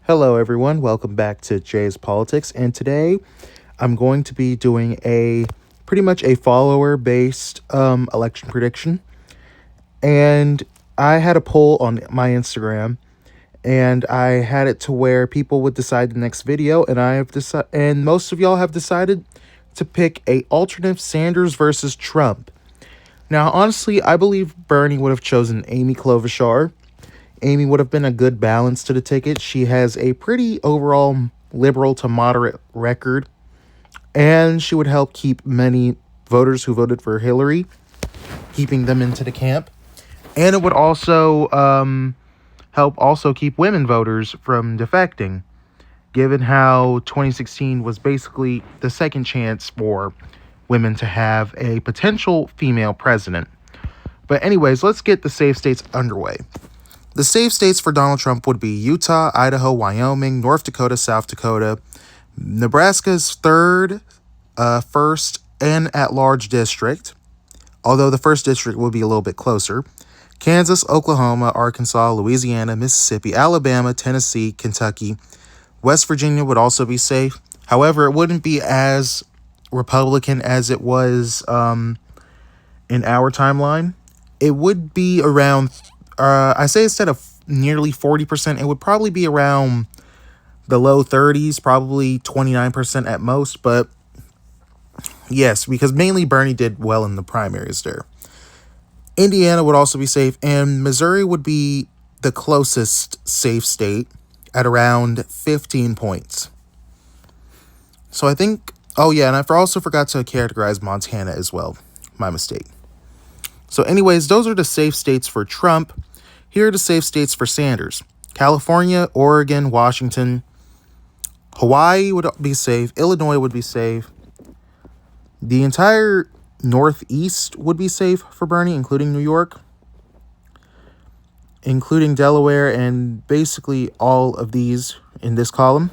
Hello, everyone. Welcome back to Jay's Politics. And today I'm going to be doing a pretty much a follower based election prediction. And I had a poll on my Instagram and I had it to where people would decide the next video. And I have decided, and most of y'all have decided to pick a alternative Sanders versus Trump. Now, honestly, I believe Bernie would have chosen Amy Klobuchar. Amy would have been a good balance to the ticket. She has a pretty overall liberal to moderate record, and she would help keep many voters who voted for Hillary, keeping them into the camp. And it would also help also keep women voters from defecting, given how 2016 was basically the second chance for women to have a potential female president. But anyways, let's get the safe states underway. The safe states for Donald Trump would be Utah, Idaho, Wyoming, North Dakota, South Dakota, Nebraska's third, first, and at-large district, although the first district would be a little bit closer, Kansas, Oklahoma, Arkansas, Louisiana, Mississippi, Alabama, Tennessee, Kentucky. West Virginia would also be safe. However, it wouldn't be as Republican as it was in our timeline. It would be around I say instead of nearly 40%, it would probably be around the low 30s, probably 29% at most. But yes, because mainly Bernie did well in the primaries there. Indiana would also be safe, and Missouri would be the closest safe state at around 15 points. So I think, oh yeah, and I also forgot to categorize Montana as well. My mistake. So anyways, those are the safe states for Trump. Here are the safe states for Sanders. California, Oregon, Washington, Hawaii would be safe. Illinois would be safe. The entire Northeast would be safe for Bernie, including New York, including Delaware, and basically all of these in this column.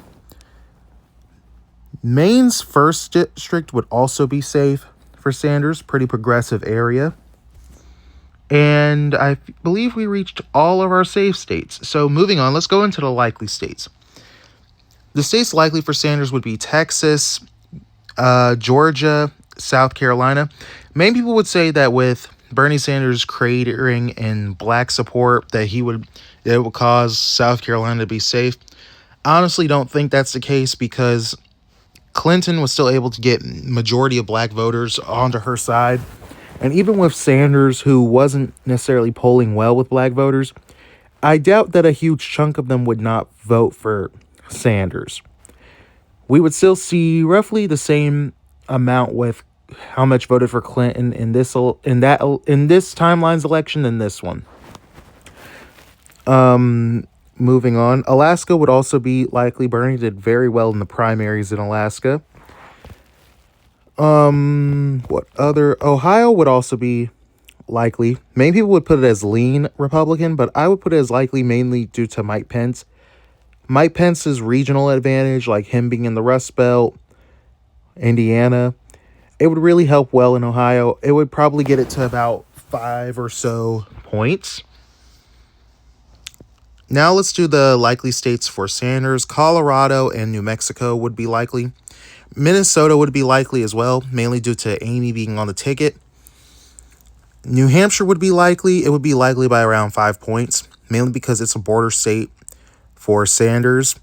Maine's first district would also be safe for Sanders, pretty progressive area. And I believe we reached all of our safe states. So moving on, let's go into the likely states. The states likely for Sanders would be Texas, Georgia, South Carolina. Many people would say that with Bernie Sanders cratering in black support, that it would cause South Carolina to be safe. I honestly don't think that's the case because Clinton was still able to get majority of black voters onto her side. And even with Sanders, who wasn't necessarily polling well with black voters, I doubt that a huge chunk of them would not vote for Sanders. We would still see roughly the same amount with how much voted for Clinton in this timeline's election than this one. Moving on, Alaska would also be likely. Bernie did very well in the primaries in Alaska. What other? Ohio would also be likely. Many people would put it as lean Republican, but I would put it as likely mainly due to Mike Pence. Mike Pence's regional advantage, like him being in the Rust Belt, Indiana, it would really help well in Ohio. It would probably get it to about 5 or so points. Now let's do the likely states for Sanders. Colorado and New Mexico would be likely. Minnesota would be likely as well, mainly due to Amy being on the ticket. New Hampshire would be likely. It would be likely by around 5 points, mainly because it's a border state for Sanders.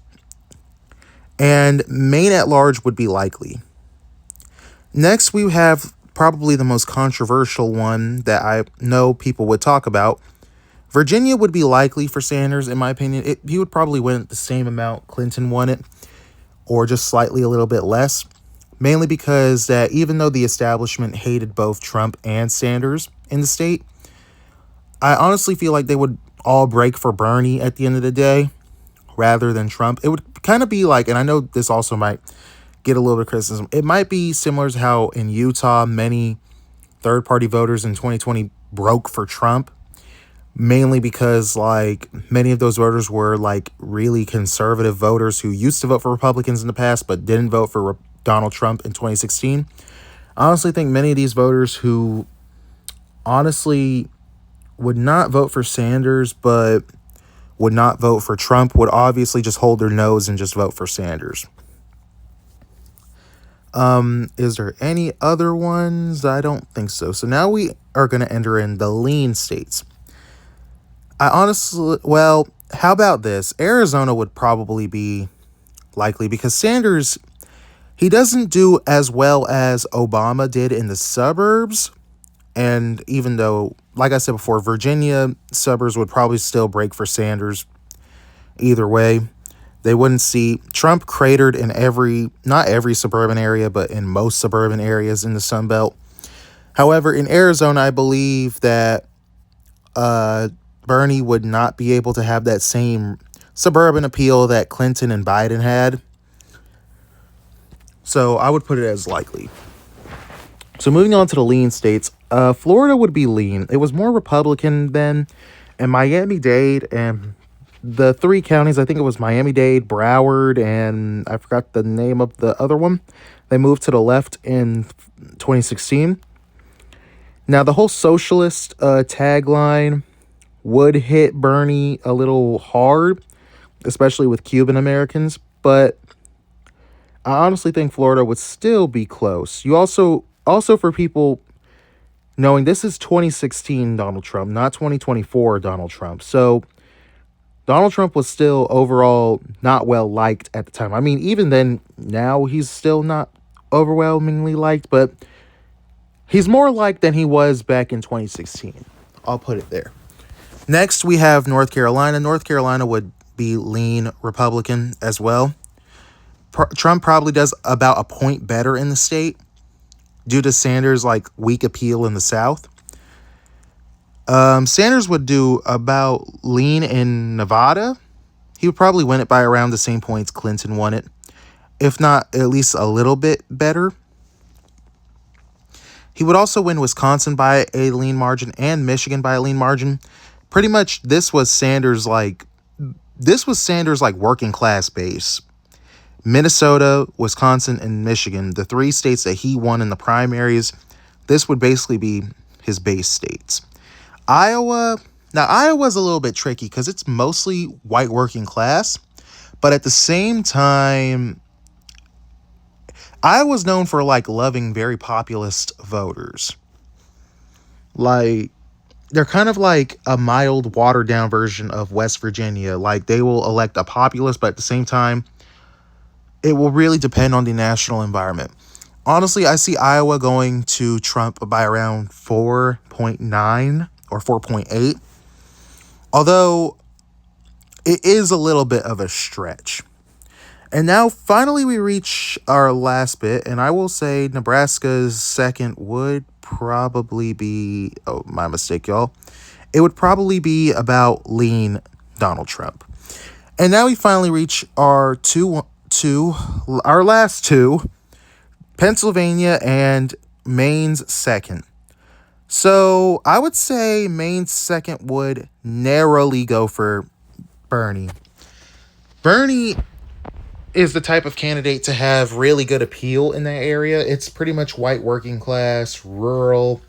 And Maine at large would be likely. Next, we have probably the most controversial one that I know people would talk about. Virginia would be likely for Sanders, in my opinion. He would probably win the same amount Clinton won it, or just slightly a little bit less, mainly because that even though the establishment hated both Trump and Sanders in the state, I honestly feel like they would all break for Bernie at the end of the day rather than Trump. It would kind of be like, and I know this also might get a little bit of criticism, it might be similar to how in Utah many third-party voters in 2020 broke for Trump, mainly because like many of those voters were like really conservative voters who used to vote for Republicans in the past but didn't vote for Donald Trump in 2016. I honestly think many of these voters who honestly would not vote for Sanders but would not vote for Trump would obviously just hold their nose and just vote for Sanders. Is there any other ones? I don't think so. So now we are going to enter in the lean states. How about this? Arizona would probably be likely because Sanders, he doesn't do as well as Obama did in the suburbs. And even though, like I said before, Virginia suburbs would probably still break for Sanders either way. They wouldn't see Trump cratered in not every suburban area, but in most suburban areas in the Sun Belt. However, in Arizona, I believe that Bernie would not be able to have that same suburban appeal that Clinton and Biden had. So I would put it as likely. So moving on to the lean states, Florida would be lean. It was more Republican then, and Miami-Dade and the three counties, I think it was Miami-Dade, Broward, and I forgot the name of the other one. They moved to the left in 2016. Now, the whole socialist tagline would hit Bernie a little hard, especially with Cuban Americans, but I honestly think Florida would still be close. You also for people knowing this is 2016 Donald Trump, not 2024 Donald Trump. So Donald Trump was still overall not well liked at the time. I mean, even then, now he's still not overwhelmingly liked, but he's more liked than he was back in 2016. I'll put it there. Next, we have North Carolina. North Carolina would be lean Republican as well. Trump probably does about a point better in the state due to Sanders' weak appeal in the South. Sanders would do about lean in Nevada. He would probably win it by around the same points Clinton won it, if not at least a little bit better. He would also win Wisconsin by a lean margin and Michigan by a lean margin. Pretty much this was Sanders' working class base. Minnesota, Wisconsin, and Michigan, the three states that he won in the primaries, this would basically be his base states. Iowa's a little bit tricky because it's mostly white working class, but at the same time, Iowa's known for loving very populist voters. They're kind of like a mild, watered down version of West Virginia. They will elect a populist, but at the same time, it will really depend on the national environment. Honestly, I see Iowa going to Trump by around 4.9 or 4.8. Although it is a little bit of a stretch. And now finally we reach our last bit, and I will say Nebraska's second would probably be, oh, my mistake, y'all. It would probably be about lean Donald Trump. And now we finally reach our last two, Pennsylvania and Maine's second. So I would say Maine's second would narrowly go for Bernie. Bernie is the type of candidate to have really good appeal in that area. It's pretty much white working class, rural,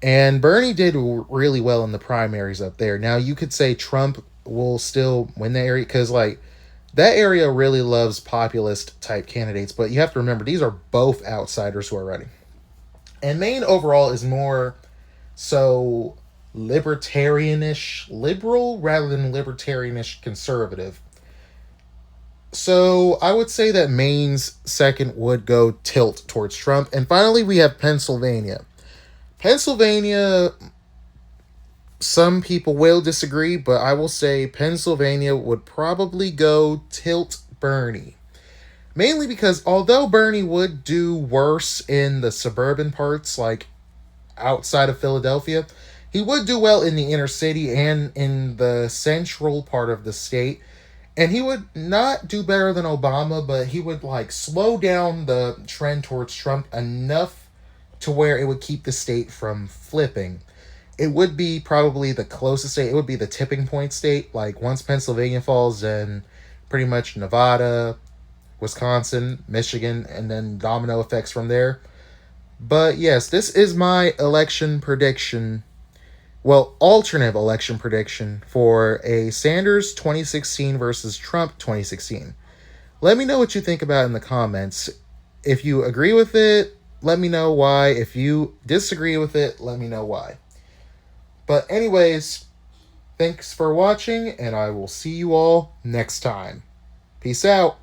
and Bernie did really well in the primaries up there. Now you could say Trump will still win that area because that area really loves populist type candidates, but you have to remember these are both outsiders who are running. And Maine overall is more so libertarianish liberal rather than libertarianish conservative. So I would say that Maine's second would go tilt towards Trump. And finally, we have Pennsylvania. Pennsylvania, some people will disagree, but I will say Pennsylvania would probably go tilt Bernie. Mainly because although Bernie would do worse in the suburban parts, outside of Philadelphia, he would do well in the inner city and in the central part of the state. And he would not do better than Obama, but he would slow down the trend towards Trump enough to where it would keep the state from flipping. It would be probably the closest state. It would be the tipping point state. Once Pennsylvania falls, then pretty much Nevada, Wisconsin, Michigan, and then domino effects from there. But yes, this is my election prediction. well, alternative election prediction for a Sanders 2016 versus Trump 2016. Let me know what you think about it in the comments. If you agree with it, let me know why. If you disagree with it, let me know why. But anyways, thanks for watching, and I will see you all next time. Peace out.